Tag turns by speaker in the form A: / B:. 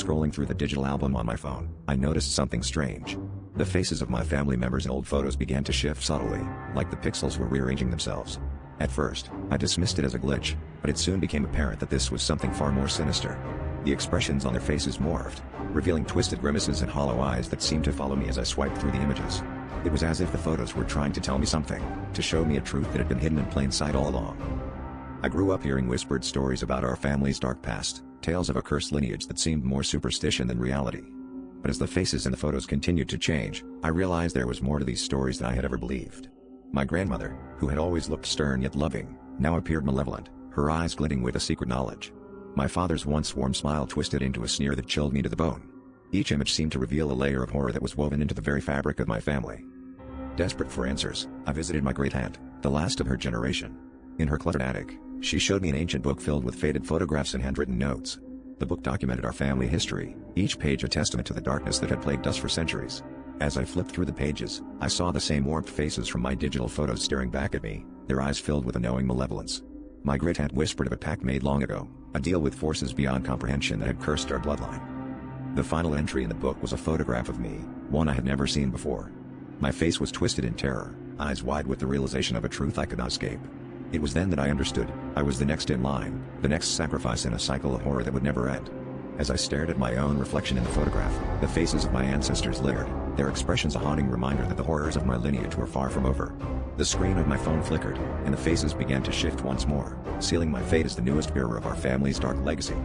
A: scrolling through the digital album on my phone, I noticed something strange. The faces of my family members in old photos began to shift subtly, like the pixels were rearranging themselves. At first, I dismissed it as a glitch, but it soon became apparent that this was something far more sinister. The expressions on their faces morphed, revealing twisted grimaces and hollow eyes that seemed to follow me as I swiped through the images. It was as if the photos were trying to tell me something, to show me a truth that had been hidden in plain sight all along. I grew up hearing whispered stories about our family's dark past, tales of a cursed lineage that seemed more superstition than reality. But as the faces in the photos continued to change, I realized there was more to these stories than I had ever believed. My grandmother, who had always looked stern yet loving, now appeared malevolent, her eyes glinting with a secret knowledge. My father's once warm smile twisted into a sneer that chilled me to the bone. Each image seemed to reveal a layer of horror that was woven into the very fabric of my family. Desperate for answers, I visited my great-aunt, the last of her generation. In her cluttered attic, she showed me an ancient book filled with faded photographs and handwritten notes. The book documented our family history, each page a testament to the darkness that had plagued us for centuries. As I flipped through the pages, I saw the same warped faces from my digital photos staring back at me, their eyes filled with a knowing malevolence. My great-aunt whispered of a pact made long ago, a deal with forces beyond comprehension that had cursed our bloodline. The final entry in the book was a photograph of me, one I had never seen before. My face was twisted in terror, eyes wide with the realization of a truth I could not escape. It was then that I understood, I was the next in line, the next sacrifice in a cycle of horror that would never end. As I stared at my own reflection in the photograph, the faces of my ancestors littered, their expressions a haunting reminder that the horrors of my lineage were far from over. The screen of my phone flickered, and the faces began to shift once more, sealing my fate as the newest bearer of our family's dark legacy.